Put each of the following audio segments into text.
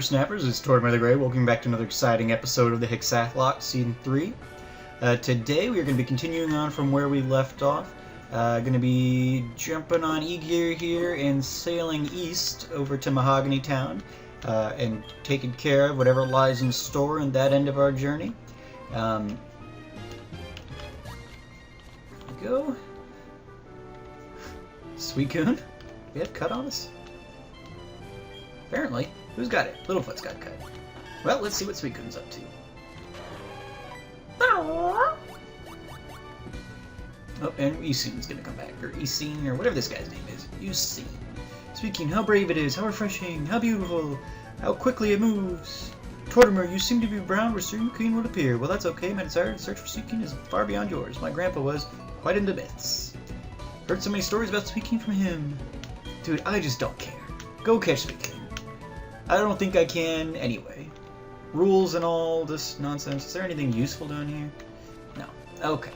Whippersnappers, it's Tortoise the Grey. Welcome back to another exciting episode of the Hexath'locke Season 3. Today we are going to be continuing on from where we left off. Going to be jumping on E-Gear here and sailing east over to Mahogany Town and taking care of whatever lies in store in that end of our journey. There we go. Sweet Hoenn, we have cut on us? Apparently. Who's got it? Littlefoot's got cut. Well, let's see what Sweet Hoenn's up to. Oh, and Euseen's gonna come back. Or Euseen, or whatever this guy's name is. Euseen. Speaking, how brave it is, how refreshing, how beautiful, how quickly it moves. Tortimer, you seem to be around where Sweet Hoenn would appear. Well, that's okay. My desire to search for Sweet Hoenn is far beyond yours. My grandpa was quite into myths. Heard so many stories about Sweet Hoenn from him. Dude, I just don't care. Go catch Sweet Hoenn. I don't think I can anyway. Rules and all this nonsense. Is there anything useful down here? No. Okay.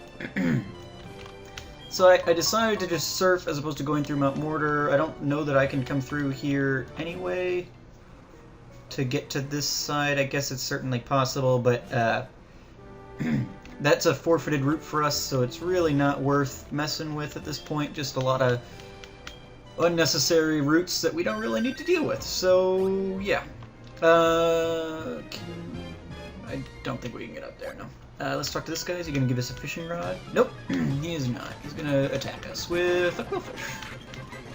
So I decided to just surf as opposed to going through Mount Mortar. I don't know that I can come through here anyway to get to this side. I guess it's certainly possible, but that's a forfeited route for us, so it's really not worth messing with at this point. Just a lot of unnecessary routes that we don't really need to deal with. So yeah, I don't think we can get up there. No. Let's talk to this guy. Is he gonna give us a fishing rod? Nope, he is not. He's gonna attack us with a quillfish.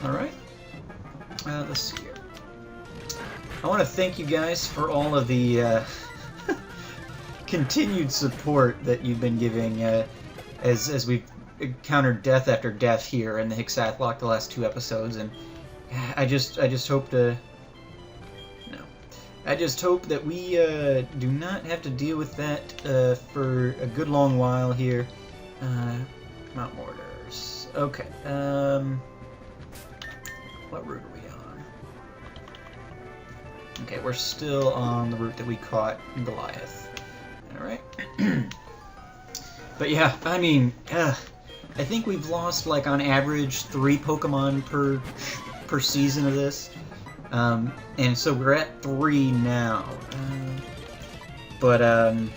All right. Let's see here. I want to thank you guys for all of the continued support that you've been giving as we've encountered death after death here in the Hexath'locke the last 2 episodes, and I just hope to I just hope that we do not have to deal with that for a good long while here. Mount Mortars. Okay. What route are we on? Okay, we're still on the route that we caught Goliath. All right. But yeah, I mean, I think we've lost, like, on average 3 Pokemon per season of this. And so we're at 3 now. So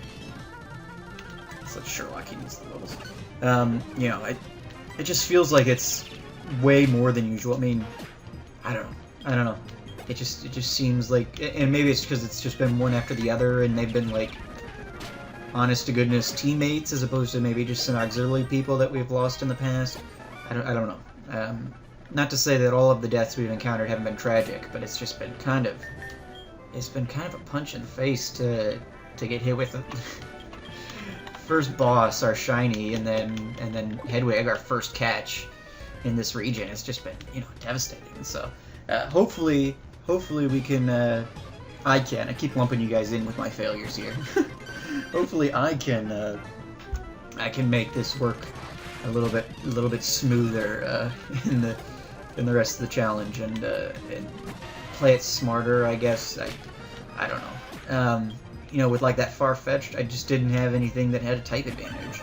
Sherlock, he needs the levels. You know, it just feels like it's way more than usual. I mean, I don't know. It just seems like, and maybe it's because it's just been one after the other, and they've been, like, honest to goodness teammates as opposed to maybe just some auxiliary people that we've lost in the past. I don't know. Not to say that all of the deaths we've encountered haven't been tragic, but it's just been kind of a punch in the face to get hit with it. First boss, our shiny, and then Hedwig, our first catch in this region. It's just been, you know, devastating. So hopefully we can. I keep lumping you guys in with my failures here. Hopefully I can make this work a little bit smoother in the rest of the challenge and play it smarter, I guess. I don't know. You know, with like that Farfetch'd, I just didn't have anything that had a type advantage.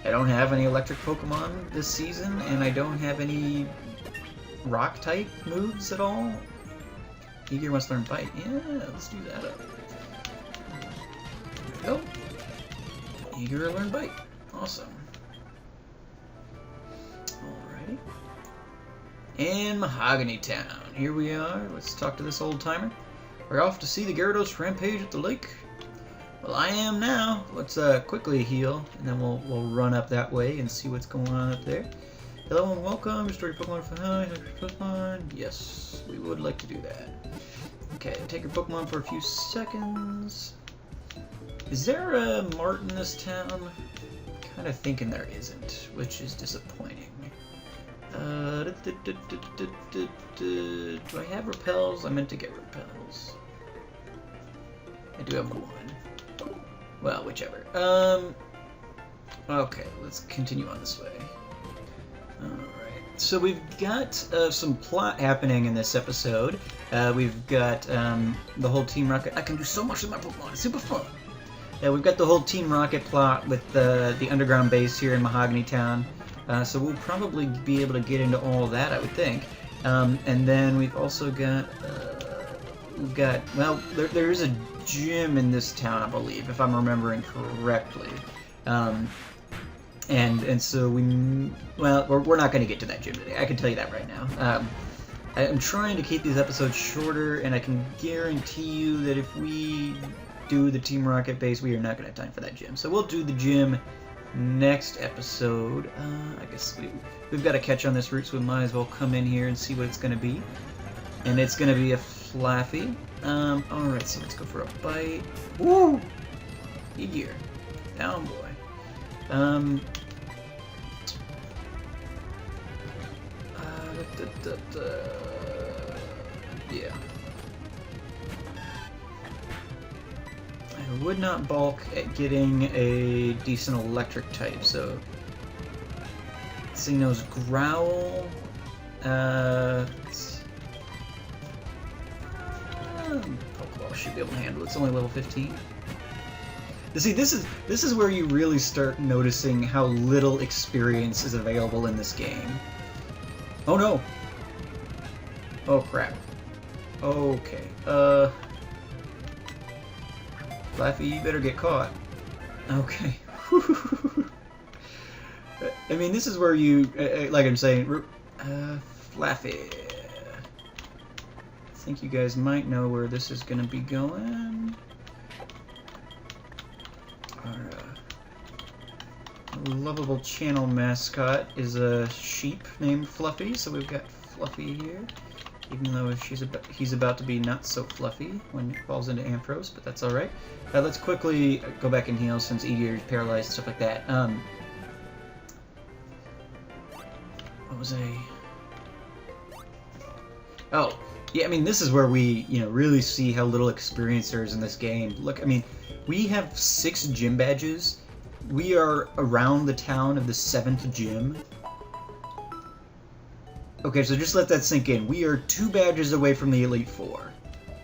I don't have any electric Pokemon this season, and I don't have any rock type moves at all. E-Gear wants to learn Bite. Yeah, let's do that up. There we go. E-Gear learn Bite. Awesome. Alrighty. And Mahogany Town. Here we are. Let's talk to this old timer. We're off to see the Gyarados rampage at the lake. Well, I am now. Let's quickly heal, and then we'll run up that way and see what's going on up there. Hello and welcome. Restore your Pokemon for Pokemon. Yes, we would like to do that. Okay, take your Pokemon for a few seconds. Is there a mart in this town? Kind of thinking there isn't, which is disappointing. Do I have repels? I meant to get repels. I do have 1. Well, whichever. Okay, let's continue on this way. Alright, so we've got some plot happening in this episode. We've got the whole Team Rocket. I can do so much with my Pokemon, it's super fun! Yeah, we've got the whole Team Rocket plot with the underground base here in Mahogany Town. So we'll probably be able to get into all that, I would think. And then we've also got we've got, well, there is a gym in this town, I believe, if I'm remembering correctly. And so well, we're not going to get to that gym today. I can tell you that right now. I'm trying to keep these episodes shorter, and I can guarantee you that if we do the Team Rocket base, we are not going to have time for that gym. So we'll do the gym next episode. I guess we've got to catch on this route, so we might as well come in here and see what it's going to be. And it's going to be a Flaffy. Alright, so let's go for a bite. Woo! Here. Down, boy. Yeah. I would not balk at getting a decent electric type, so Xeno's Growl. Pokeball should be able to handle it. It's only level 15. See, this is where you really start noticing how little experience is available in this game. Oh no! Oh crap. Okay. Flaffy, you better get caught. Okay. I mean, this is where you, like I'm saying, Flaffy. I think you guys might know where this is gonna be going. Our lovable channel mascot is a sheep named Fluffy, so we've got Fluffy here. Even though he's about to be not so fluffy when he falls into Ampharos, but that's alright. Let's quickly go back and heal since Egear's paralyzed and stuff like that. What was I... Oh, yeah, I mean, this is where we, really see how little experience there is in this game. Look, I mean, we have 6 gym badges. We are around the town of the 7th gym. Okay, so just let that sink in. We are 2 badges away from the Elite Four.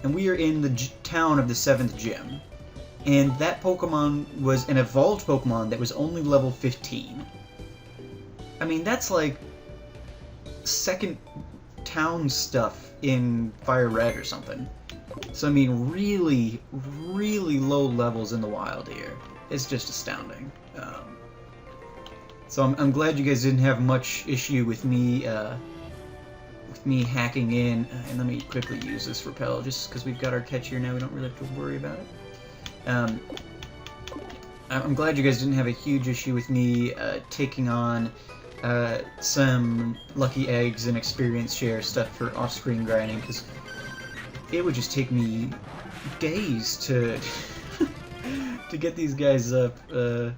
And we are in the town of the 7th gym. And that Pokemon was an evolved Pokemon that was only level 15. I mean, that's like second town stuff in FireRed or something. So, I mean, really, really low levels in the wild here. It's just astounding. So I'm glad you guys didn't have much issue with me hacking in. And let me quickly use this Repel, just because we've got our catch here now. We don't really have to worry about it. I'm glad you guys didn't have a huge issue with me taking on some lucky eggs and experience share stuff for off-screen grinding, because it would just take me days to to get these guys up. No,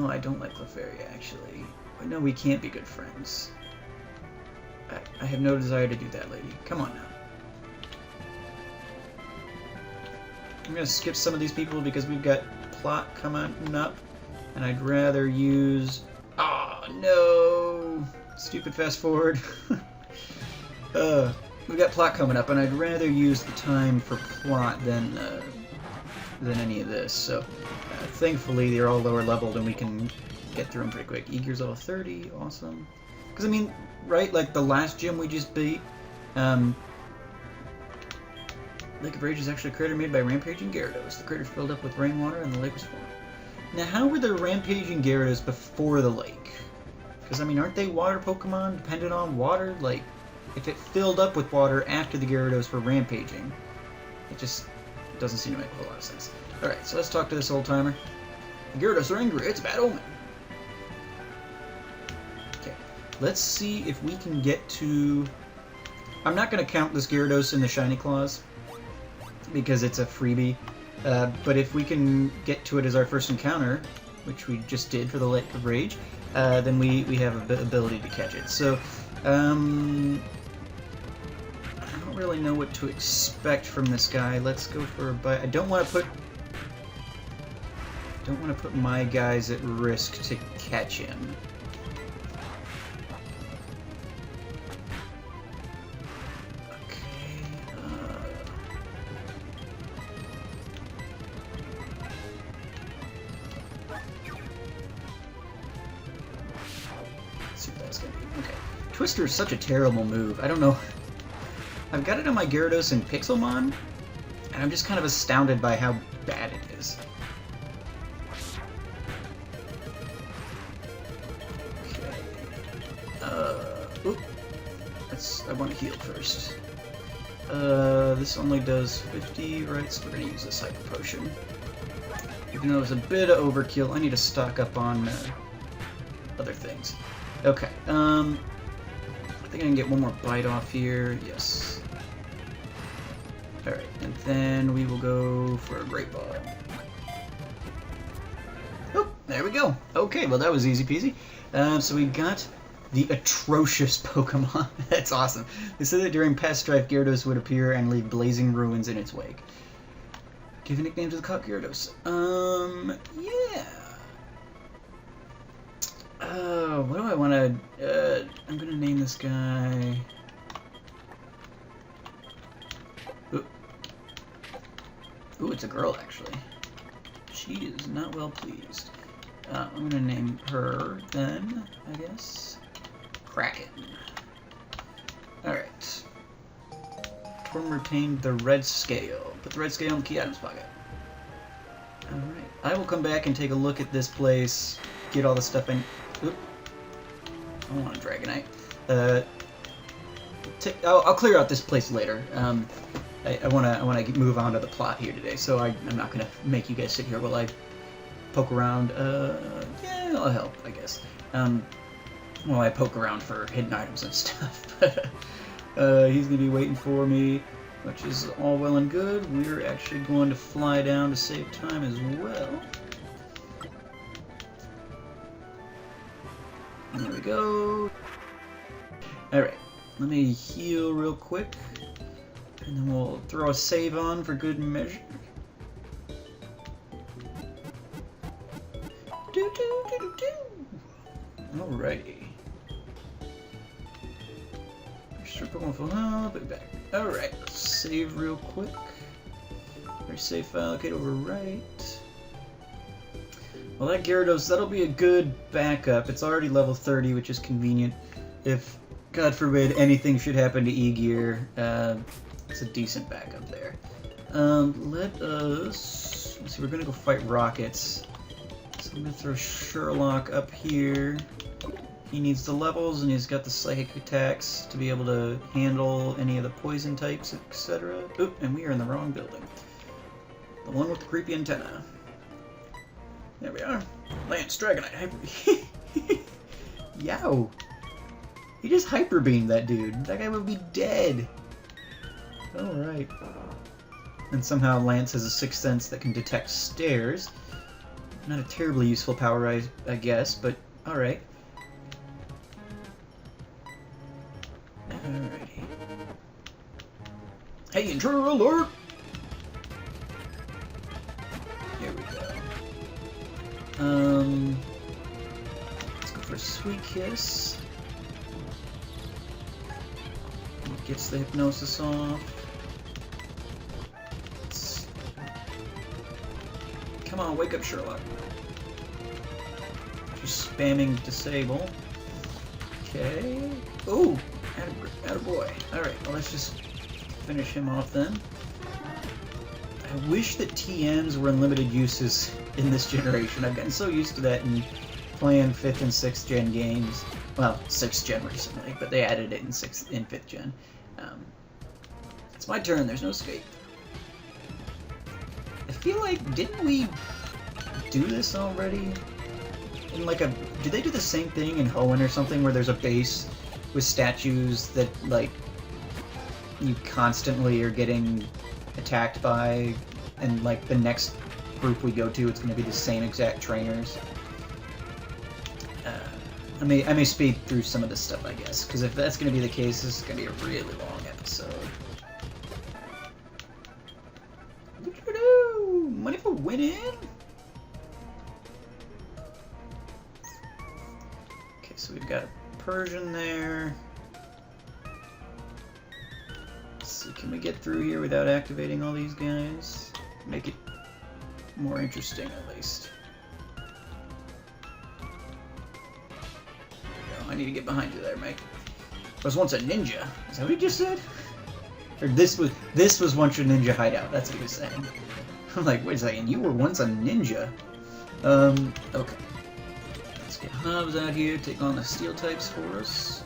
I don't like Clefairy, actually. No, we can't be good friends. I have no desire to do that, lady. Come on now. I'm gonna skip some of these people because we've got plot coming up, and I'd rather use... Oh, no! Stupid fast forward. We've got plot coming up, and I'd rather use the time for plot than any of this. So, thankfully, they're all lower leveled, and we can get through them pretty quick. Egear's level 30, awesome. Because, I mean, right, like the last gym we just beat, Lake of Rage is actually a crater made by rampaging Gyarados. The crater filled up with rainwater, and the lake was formed. Now, how were there rampaging Gyarados before the lake? Because, I mean, aren't they water Pokemon dependent on water? Like, if it filled up with water after the Gyarados were rampaging, it just doesn't seem to make a whole lot of sense. Alright, so let's talk to this old-timer. The Gyarados are angry. It's a bad omen. Okay, let's see if we can get to... I'm not going to count this Gyarados in the Shiny Claws, because it's a freebie. But if we can get to it as our first encounter, which we just did for the Lake of Rage, then we have an ability to catch it. So, I don't really know what to expect from this guy. Let's go for a bite. I don't want to put my guys at risk to catch him. Twister is such a terrible move. I don't know I've got it on my Gyarados and Pixelmon, and I'm just kind of astounded by how bad it is. Okay. Oop. I want to heal first. This only does 50, right? So we're going to use this Hyper Potion. Even though it's a bit of overkill, I need to stock up on other things. Okay, I think I can get one more bite off here. Yes. Alright, and then we will go for a Great Ball. Oh, there we go. Okay, well that was easy peasy. So we got the atrocious Pokemon. That's awesome. They said that during past strife, Gyarados would appear and leave blazing ruins in its wake. Give a nickname to the caught Gyarados. Yeah. What do I want to... I'm gonna name this guy... Ooh, it's a girl, actually. She is not well pleased. I'm gonna name her, then, I guess. Kraken. Alright. Torm retained the red scale. Put the red scale in the key items pocket. Alright. I will come back and take a look at this place, get all the stuff in... Oop. I don't want a Dragonite. I'll clear out this place later. I wanna move on to the plot here today, so I'm not gonna make you guys sit here while I poke around. Yeah, I'll help, I guess. While I poke around for hidden items and stuff. He's gonna be waiting for me, which is all well and good. We're actually going to fly down to save time as well. There we go. Alright, let me heal real quick. And then we'll throw a save on for good measure. Alrighty. Strip Pokemon full health, put it back. Alright, save real quick. Very safe file, allocate over right. Well, that Gyarados, that'll be a good backup. It's already level 30, which is convenient. If, God forbid, anything should happen to E-Gear, it's a decent backup there. Let us... Let's see, we're gonna go fight Rockets. So I'm gonna throw Sherlock up here. He needs the levels, and he's got the psychic attacks to be able to handle any of the poison types, etc. Oop, and we are in the wrong building. The one with the creepy antenna. There we are. Lance, Dragonite, Hyper... Yow! He just Hyper Beamed that dude. That guy would be dead. Alright. And somehow Lance has a sixth sense that can detect stairs. Not a terribly useful power, I guess, but alright. Alrighty. Hey, intruder alert! Here we go. Let's go for a Sweet Kiss. Gets the hypnosis off. Come on, wake up, Sherlock. Just spamming disable. Okay. Ooh, attaboy. Alright, well, let's just finish him off then. I wish that TMs were unlimited uses in this generation. I've gotten so used to that in playing 5th and 6th gen games. Well, 6th gen recently, but they added it in 5th gen. It's my turn, there's no escape. I feel like, didn't we do this already? In like a... Did they do the same thing in Hoenn or something, where there's a base with statues that, like, you constantly are getting attacked by, and, like, the next group we go to, it's going to be the same exact trainers? I may speed through some of this stuff, I guess, because if that's going to be the case, this is going to be a really long episode. Money for winning! Okay, so we've got a Persian there. Let's see, can we get through here without activating all these guys? Make it more interesting, at least. I need to get behind you there, mate. I was once a ninja. Is that what you just said? Or this was once your ninja hideout. That's what he was saying. I'm like, wait a second, you were once a ninja. Okay. Let's get Hobbs out here, take on the steel types for us.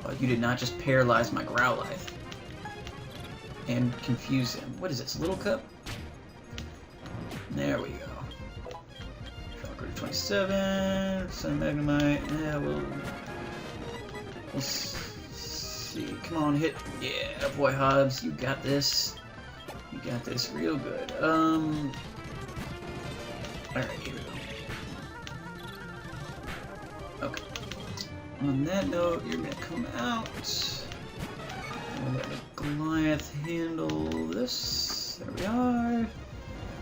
Oh, you did not just paralyze my Growlithe. And confuse him. What is this, Little Cup? There we go. Shocker 27, Sun Magnemite. Yeah, we'll see. Come on, hit. Yeah, boy Hobbs, you got this. You got this real good. Alright, here we go. Okay. On that note, you're gonna come out. And let the Goliath handle this. There we are.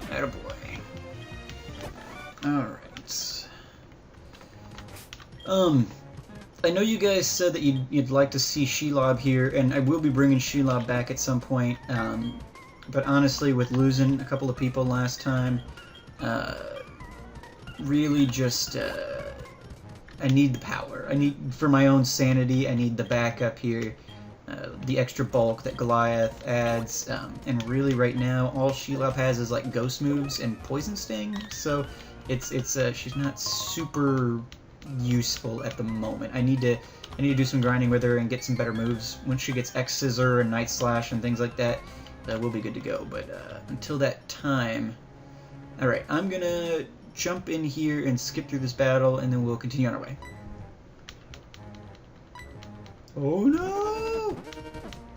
Attaboy. Alright. I know you guys said that you'd like to see Shelob here, and I will be bringing Shelob back at some point. But honestly, with losing a couple of people last time, really just, I need the power. For my own sanity, I need the backup here. The extra bulk that Goliath adds, and really right now, all Shelob has is like ghost moves and poison sting, so she's not super useful at the moment. I need to do some grinding with her and get some better moves. Once she gets X Scissor and Night Slash and things like that, we'll be good to go. But until that time, all right, I'm gonna jump in here and skip through this battle, and then we'll continue on our way. Oh no!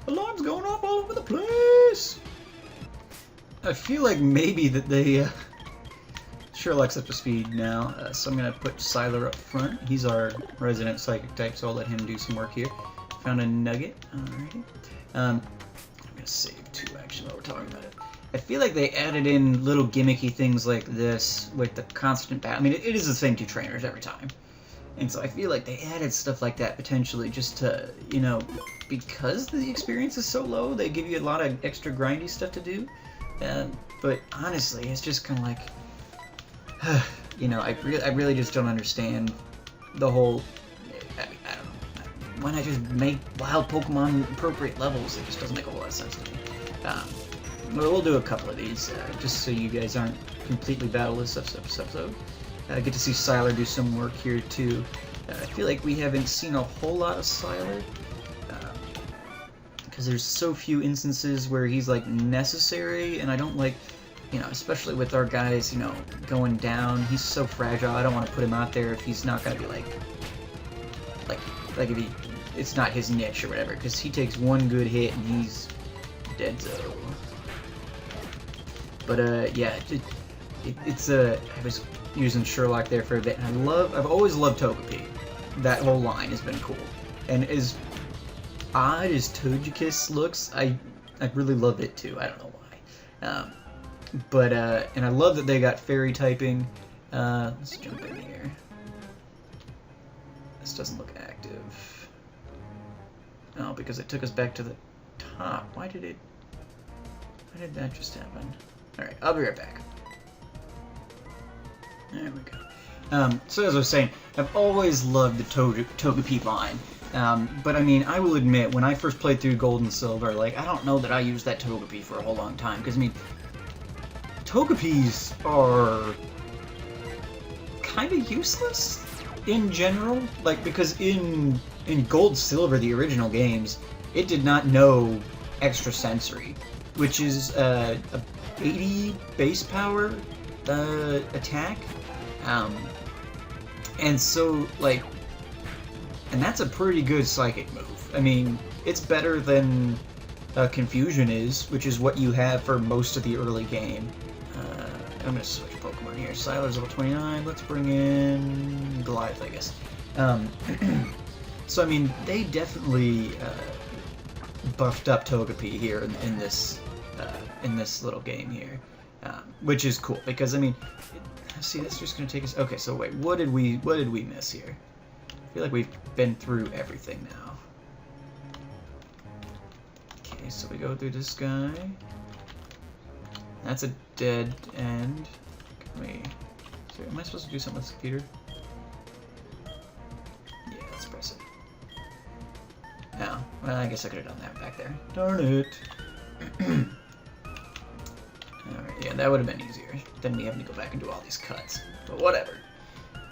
Alarms going off all over the place! I feel like maybe that they Sherlock's up to speed now, so I'm going to put Sylar up front. He's our resident psychic type, so I'll let him do some work here. Found a nugget. Alrighty. I'm going to save too, actually, while we're talking about it. I feel like they added in little gimmicky things like this with the constant battle. I mean, it is the same two trainers every time. And so I feel like they added stuff like that potentially just to, you know, because the experience is so low, they give you a lot of extra grindy stuff to do. But honestly, it's just kind of like, you know, I really just don't understand the whole, I don't know, why not just make wild Pokemon appropriate levels? It just doesn't make a whole lot of sense to me. We'll do a couple of these, just so you guys aren't completely battleless this episode. Get to see Sylar do some work here too. I feel like we haven't seen a whole lot of Sylar, because there's so few instances where he's like necessary, and I don't like, you know, especially with our guys, you know, going down. He's so fragile. I don't want to put him out there if he's not gonna be like if it's not his niche or whatever, because he takes one good hit and he's dead-zo. But yeah, it's I was using Sherlock there for a bit, and I've always loved Togepi. That whole line has been cool, and as odd as Togekiss looks, I really love it too. I don't know why. But and I love that they got fairy typing. Let's jump in here. This doesn't look active. Oh, because it took us back to the top. Why did that just happen? Alright, I'll be right back. There we go. So as I was saying, I've always loved the Togepi line. But I mean, I will admit, when I first played through Gold and Silver, like, I don't know that I used that Togepi for a whole long time, because I mean, Togepis are kind of useless in general, like, because in Gold Silver, the original games, it did not know Extra Sensory, which is a 80 base power attack, and so, like, and that's a pretty good psychic move. I mean, it's better than Confusion is, which is what you have for most of the early game. I'm going to switch Pokemon here. Sylar's level 29. Let's bring in Goliath, I guess. So, I mean, they definitely buffed up Togepi here in this little game here, which is cool because, I mean, see, that's just going to take us. Okay, so wait, what did we miss here? I feel like we've been through everything now. Okay, so we go through this guy. That's a dead end. Can we... So am I supposed to do something with this computer? Yeah, let's press it. Yeah, I guess I could have done that back there. Darn it. Alright, yeah, that would have been easier than me having to go back and do all these cuts. But whatever.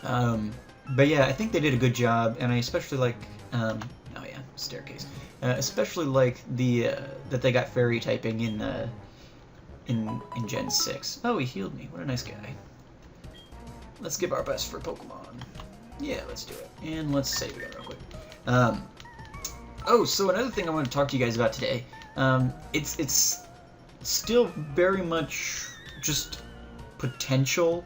But yeah, I think they did a good job, and I especially like, oh yeah, staircase. Especially like the that they got fairy typing in Gen 6. Oh, he healed me. What a nice guy. Let's give our best for Pokemon. Yeah, let's do it. And let's save again real quick. Oh, so another thing I want to talk to you guys about today. It's still very much just potential.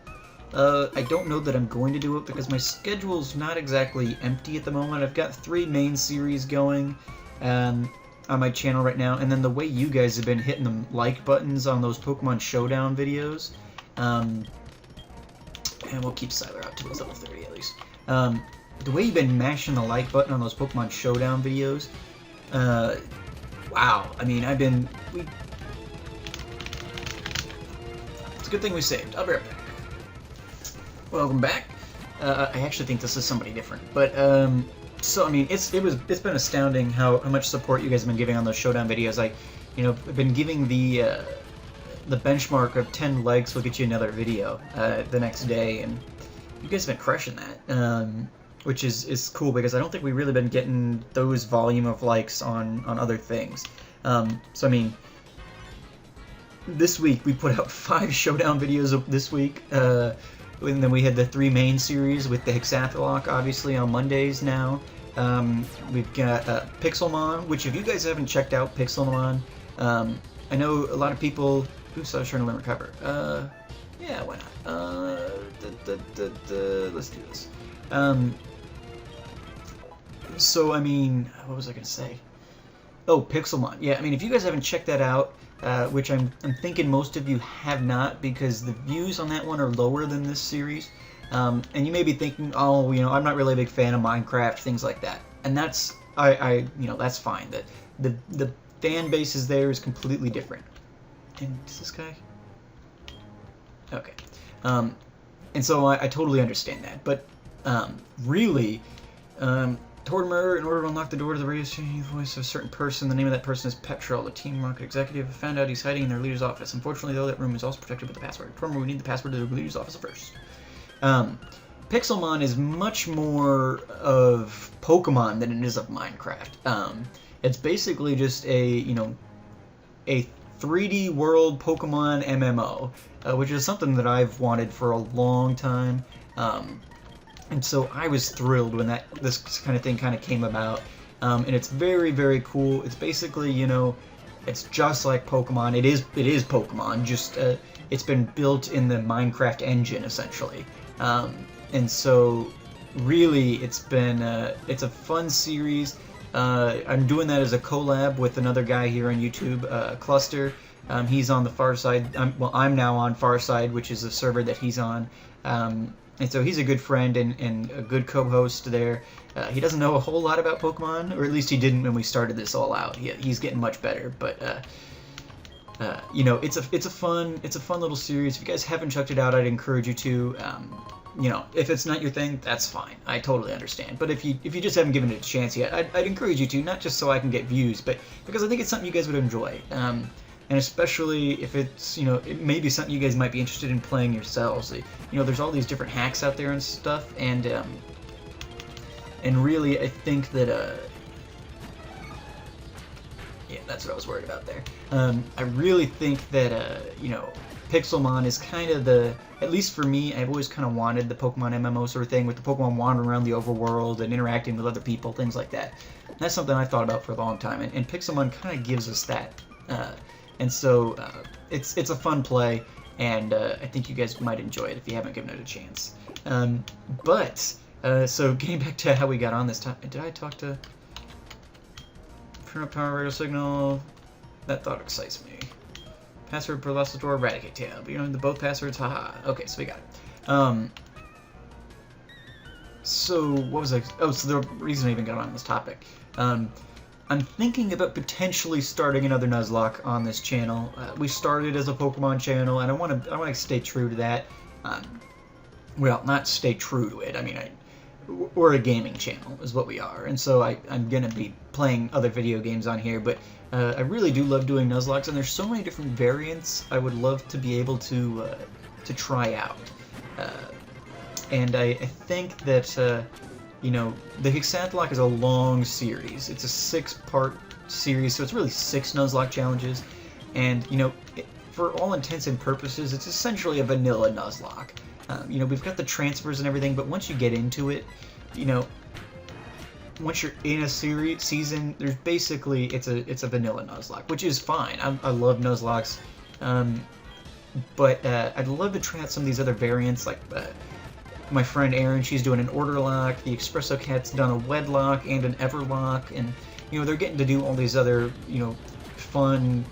I don't know that I'm going to do it because my schedule's not exactly empty at the moment. I've got 3 main series going on my channel right now, and then the way you guys have been hitting the like buttons on those Pokemon Showdown videos, and we'll keep Siler out to his level 30 at least. The way you've been mashing the like button on those Pokemon Showdown videos, wow, I mean, it's a good thing we saved. I'll be right back. Welcome back. I actually think this is somebody different, but so I mean, it's been astounding how much support you guys have been giving on those Showdown videos. I've been giving the benchmark of 10 likes will get you another video the next day, and you guys have been crushing that, which is cool because I don't think we've really been getting those volume of likes on other things. So I mean, this week we put out 5 Showdown videos this week. And then we had the 3 main series with the Hexath'locke, obviously, on Mondays now. We've got Pixelmon, which if you guys haven't checked out Pixelmon, I know a lot of people... Oops, I was trying to learn recover. Yeah, why not? Let's do this. So, I mean, what was I going to say? Oh, Pixelmon. Yeah, I mean, if you guys haven't checked that out, which I'm thinking most of you have not, because the views on that one are lower than this series. And you may be thinking, oh, I'm not really a big fan of Minecraft, things like that. And that's, that's fine. The fan base is there is completely different. And is this guy? Okay. And so I totally understand that. But really, Tortimer, in order to unlock the door to the radio station, the voice of a certain person. The name of that person is Petrol, the Team Rocket executive. Found out he's hiding in their leader's office. Unfortunately, though, that room is also protected with the password. Tortimer, we need the password to the leader's office first. Pixelmon is much more of Pokemon than it is of Minecraft. It's basically just a 3D world Pokemon MMO, which is something that I've wanted for a long time. And so I was thrilled when this kind of thing came about, and it's very, very cool. It's basically, it's just like Pokemon. It is Pokemon, just it's been built in the Minecraft engine essentially. And so really, it's a fun series. I'm doing that as a collab with another guy here on YouTube, Cluster. He's on the far side. I'm now on far side, which is a server that he's on. And so he's a good friend and a good co-host there. He doesn't know a whole lot about Pokemon, or at least he didn't when we started this all out. He's getting much better, but it's a fun little series. If you guys haven't checked it out, I'd encourage you to. If it's not your thing, that's fine. I totally understand. But if you just haven't given it a chance yet, I'd encourage you to, not just so I can get views, but because I think it's something you guys would enjoy. And especially if it's, it may be something you guys might be interested in playing yourselves. There's all these different hacks out there and stuff, and really, I think that, yeah, that's what I was worried about there. I really think that, Pixelmon is kind of at least for me, I've always kind of wanted the Pokemon MMO sort of thing, with the Pokemon wandering around the overworld and interacting with other people, things like that. And that's something I thought about for a long time, and Pixelmon kind of gives us that. And so it's a fun play, and I think you guys might enjoy it if you haven't given it a chance. So getting back to how we got on this topic, did I talk to... Turn up power radio signal. That thought excites me. Password per lost door, eradicate tail. But the both passwords, haha. Okay, so we got it. So what was I... Oh, so the reason I even got on this topic. I'm thinking about potentially starting another Nuzlocke on this channel. We started as a Pokemon channel, and I want to stay true to that. Well, not stay true to it. I mean, we're a gaming channel, is what we are, and so I'm gonna be playing other video games on here, but I really do love doing Nuzlocks, and there's so many different variants I would love to be able to try out. And I think that, you know, the Hexath'locke is a long series. It's a 6-part series, so it's really 6 Nuzlocke challenges, and, you know, for all intents and purposes, it's essentially a vanilla Nuzlocke. You know, we've got the transfers and everything, but once you get into it, you know, once you're in a season, there's basically, it's a vanilla Nuzlocke, which is fine. I love Nuzlockes, but I'd love to try out some of these other variants, like my friend Erin, she's doing an Order Lock, the Espresso Cat's done a Wed'locke and an Everlock, and, you know, they're getting to do all these other, you know, fun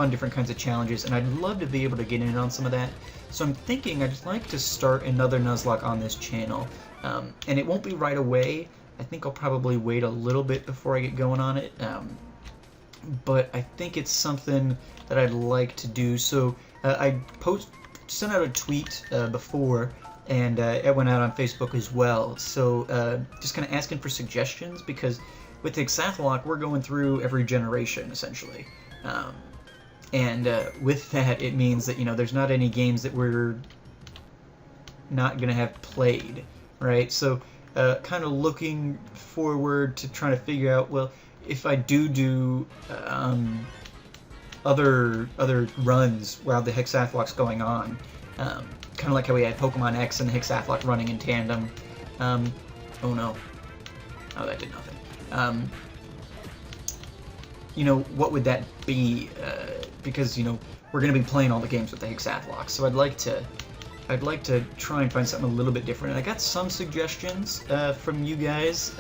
different kinds of challenges, and I'd love to be able to get in on some of that. So I'm thinking I'd like to start another Nuzlocke on this channel, and it won't be right away. I think I'll probably wait a little bit before I get going on it, but I think it's something that I'd like to do. So I sent out a tweet before, and it went out on Facebook as well. So just kind of asking for suggestions, because with Hexath'locke, we're going through every generation, essentially. And with that, it means that, you know, there's not any games that we're not going to have played, right? So kind of looking forward to trying to figure out, well, if I do other runs while the Hexath'locke's going on, kind of like how we had Pokemon X and the Hexath'locke running in tandem. Oh no. Oh, that did nothing. You know, what would that be? Because, you know, we're going to be playing all the games with the Hexath'locke, so I'd like to try and find something a little bit different. And I got some suggestions from you guys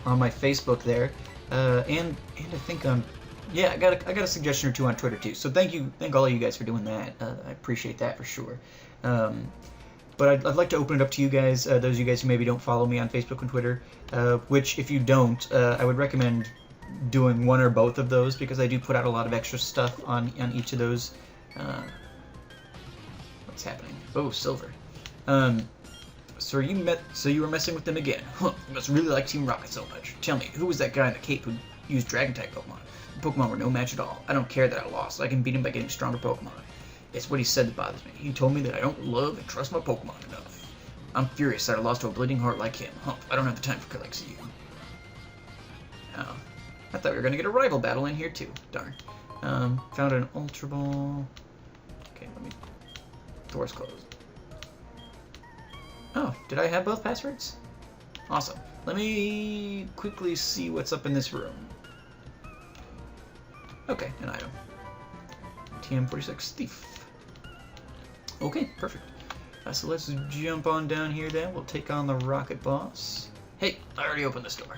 on my Facebook there, and I think yeah, I got a suggestion or two on Twitter too. So thank all of you guys for doing that. I appreciate that for sure. But I'd like to open it up to you guys, those of you guys who maybe don't follow me on Facebook and Twitter, which if you don't, I would recommend doing one or both of those, because I do put out a lot of extra stuff on each of those. What's happening? Oh, silver. So you were messing with them again? Huh, you must really like Team Rocket so much. Tell me, who was that guy in the cape who used Dragon-type Pokemon? The Pokemon were no match at all. I don't care that I lost. I can beat him by getting stronger Pokemon. It's what he said that bothers me. He told me that I don't love and trust my Pokemon enough. I'm furious that I lost to a bleeding heart like him. Huh, I don't have the time for collects you. Oh. I thought we were going to get a rival battle in here, too. Darn. Found an Ultra Ball. Okay, let me... Door's closed. Oh, did I have both passwords? Awesome. Let me quickly see what's up in this room. Okay, an item. TM46 Thief. Okay, perfect. So let's jump on down here then. We'll take on the Rocket Boss. Hey, I already opened this door.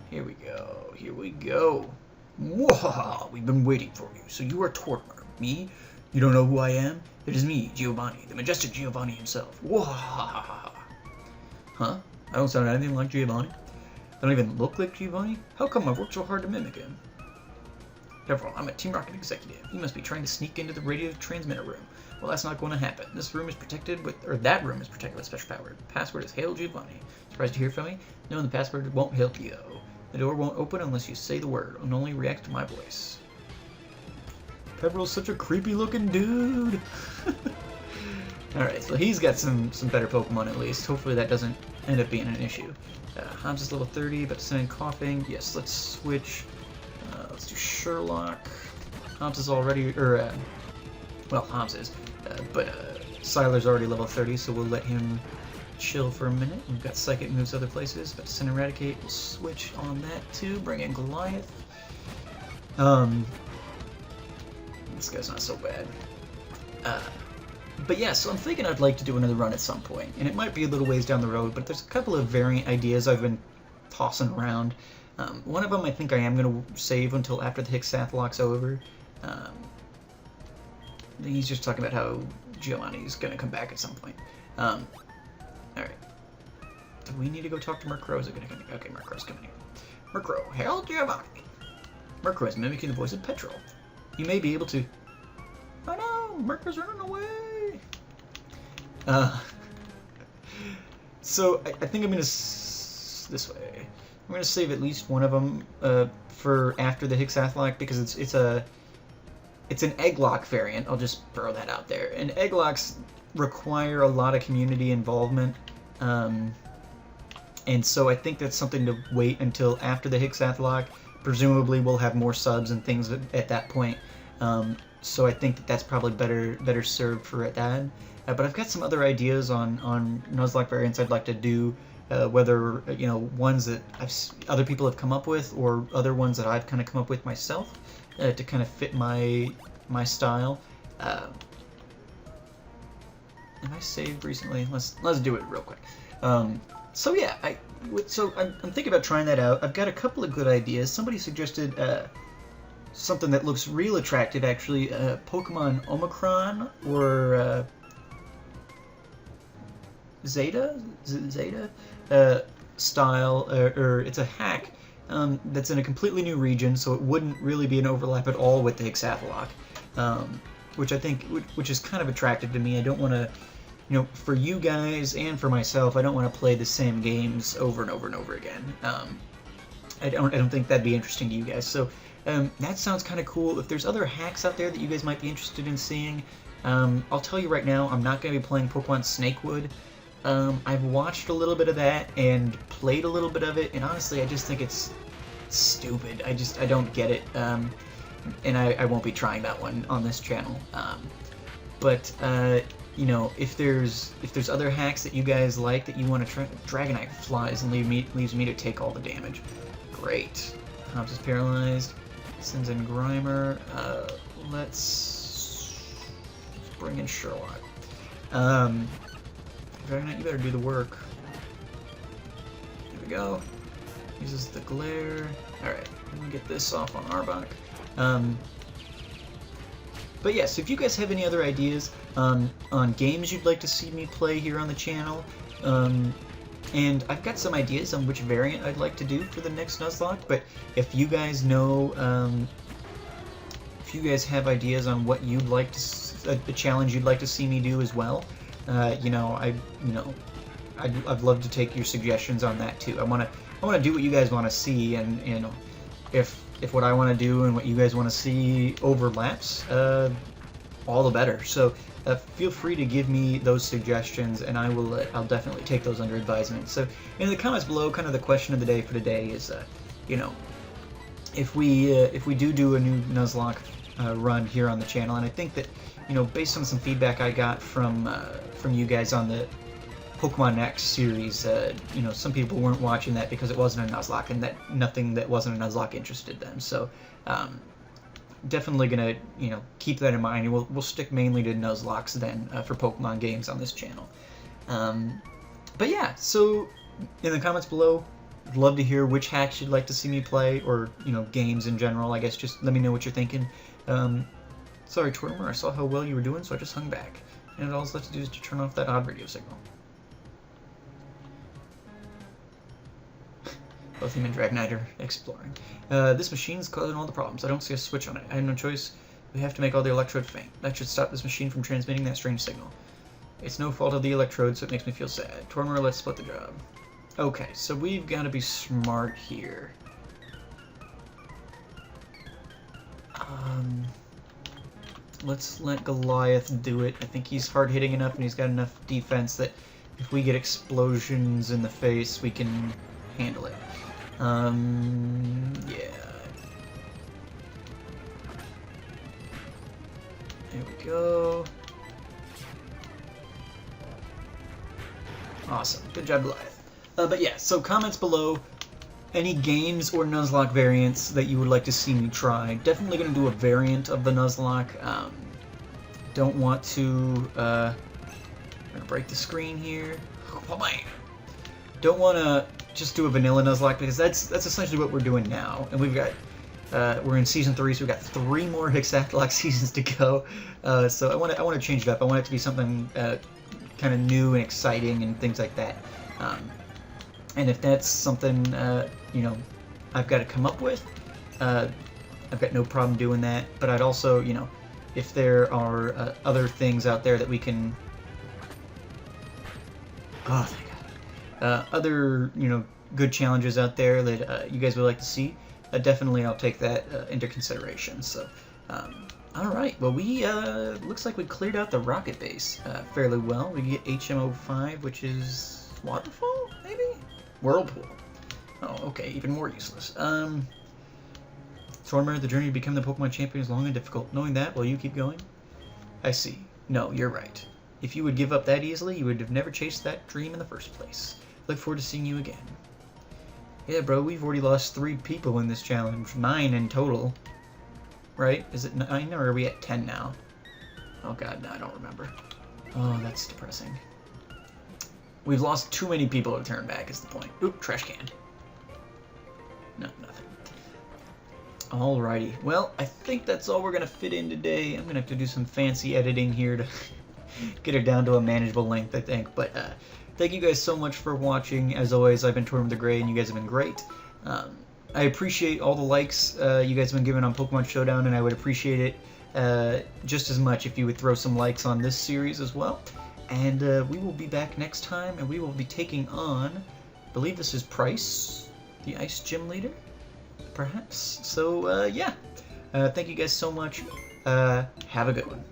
Here we go, here we go. Whoa, we've been waiting for you. So you are Tortoise. Me? You don't know who I am? It is me, Giovanni, the majestic Giovanni himself. Whoa. Huh? I don't sound anything like Giovanni. I don't even look like Giovanni? How come I've worked so hard to mimic him? After all, I'm a Team Rocket executive. He must be trying to sneak into the radio transmitter room. Well, that's not going to happen. This room is protected with, or that room is protected with special power. The password is Hail Giovanni. Surprised to hear from me? No, the password won't help you, though. The door won't open unless you say the word, and only react to my voice. Pebro's such a creepy-looking dude. Alright, so he's got some better Pokemon at least. Hopefully that doesn't end up being an issue. Hobbs is level 30, but send in coughing. Yes, let's switch. Let's do Sherlock. Hobbs is already, well, Hobbs is, but Siler's already level 30, so we'll let him chill for a minute. We've got Psychic moves other places, but send Eradicate. We'll switch on that too. Bring in Goliath. This guy's not so bad. But yeah, so I'm thinking I'd like to do another run at some point, and it might be a little ways down the road, but there's a couple of variant ideas I've been tossing around. One of them I think I am going to save until after the Hexath'locke's over. He's just talking about how Giovanni's going to come back at some point. Alright. Do we need to go talk to Murkrow? Is it going to come here? Okay, Murkrow's coming here. Murkrow, hail Giovanni! Murkrow is mimicking the voice of Petrol. You may be able to... Oh no! Murkrow's running away! So I think I'm gonna this way. I'm gonna save at least one of them for after the Hexath'locke because it's an egg-lock variant. I'll just throw that out there. And egg-locks require a lot of community involvement, and so I think that's something to wait until after the Hexath'locke. Presumably, we'll have more subs and things at that point. So I think that's probably better served for that. But I've got some other ideas on Nuzlocke variants I'd like to do, whether ones that other people have come up with or other ones that I've kind of come up with myself to kind of fit my style. Have I saved recently? Let's do it real quick. So yeah, I'm thinking about trying that out. I've got a couple of good ideas. Somebody suggested something that looks real attractive, actually. Pokemon Omicron or Zeta style, or it's a hack that's in a completely new region, so it wouldn't really be an overlap at all with the Hexath'locke, which is kind of attractive to me. I don't want to. For you guys and for myself, I don't want to play the same games over and over and over again. I don't think that'd be interesting to you guys. So that sounds kind of cool. If there's other hacks out there that you guys might be interested in seeing, I'll tell you right now, I'm not going to be playing Pokemon Snakewood. I've watched a little bit of that and played a little bit of it, and honestly, I just think it's stupid. I don't get it, and I won't be trying that one on this channel. But if there's other hacks that you guys like that you want to try, Dragonite flies and leaves me to take all the damage. Great. Hobbs is paralyzed. Sends in Grimer. Let's bring in Sherlock. Dragonite, you better do the work. Here we go. Uses the glare. Alright, I'm gonna get this off on Arbok. But yeah, so if you guys have any other ideas on games you'd like to see me play here on the channel, and I've got some ideas on which variant I'd like to do for the next Nuzlocke, but if you guys know, if you guys have ideas on what you'd like to, a challenge you'd like to see me do as well, I'd love to take your suggestions on that too. I want to do what you guys want to see, and if what I want to do and what you guys want to see overlaps, all the better. So feel free to give me those suggestions, and I'll definitely take those under advisement. So in the comments below, kind of the question of the day for today is, if we do a new Nuzlocke run here on the channel, and I think that based on some feedback I got from you guys on the Pokemon X series, some people weren't watching that because it wasn't a Nuzlocke, and that nothing that wasn't a Nuzlocke interested them. So definitely gonna keep that in mind, and we'll stick mainly to Nuzlockes then for Pokemon games on this channel. But yeah, so in the comments below, I'd love to hear which hacks you'd like to see me play, or games in general. I guess just let me know what you're thinking. Sorry, Twermer, I saw how well you were doing, so I just hung back. And all I have to do is to turn off that odd radio signal. Both him and Dragonite are exploring. This machine's causing all the problems. I don't see a switch on it. I have no choice. We have to make all the electrodes faint. That should stop this machine from transmitting that strange signal. It's no fault of the electrode, so it makes me feel sad. Tormer, let's split the job. Okay, so we've got to be smart here. Let's let Goliath do it. I think he's hard-hitting enough, and he's got enough defense that if we get explosions in the face, we can handle it. Yeah. There we go. Awesome. Good job, Goliath. But yeah, so comments below. Any games or Nuzlocke variants that you would like to see me try. Definitely going to do a variant of the Nuzlocke. Don't want to... I'm going to break the screen here. Oh, man. Don't want to just do a vanilla Nuzlocke, because that's essentially what we're doing now. And we've got... we're in Season 3, so we've got 3 more Hexath'locke seasons to go. So I want to change it up. I want it to be something kind of new and exciting and things like that. And if that's something, I've got to come up with, I've got no problem doing that. But I'd also, if there are other things out there that we can... Oh, thank God. other, good challenges out there that you guys would like to see, definitely I'll take that into consideration. So, all right. Well, we looks like we cleared out the rocket base fairly well. We get HM05, which is waterfall, maybe whirlpool. Oh, okay, even more useless. Stormer, the journey to become the Pokemon champion is long and difficult. Knowing that, will you keep going? I see. No, you're right. If you would give up that easily, you would have never chased that dream in the first place. Look forward to seeing you again. Yeah, bro, we've already lost 3 people in this challenge. 9 in total. Right? Is it 9 or are we at 10 now? Oh god, no, I don't remember. Oh, that's depressing. We've lost too many people to turn back is the point. Oop, trash can. No, nothing. Alrighty. Well, I think that's all we're going to fit in today. I'm going to have to do some fancy editing here to get it down to a manageable length, I think. But thank you guys so much for watching. As always, I've been Tortoise the Gray, and you guys have been great. I appreciate all the likes you guys have been giving on Pokemon Showdown, and I would appreciate it just as much if you would throw some likes on this series as well. And we will be back next time, and we will be taking on, I believe this is Price, the Ice Gym Leader, perhaps. So, yeah. Thank you guys so much. Have a good one.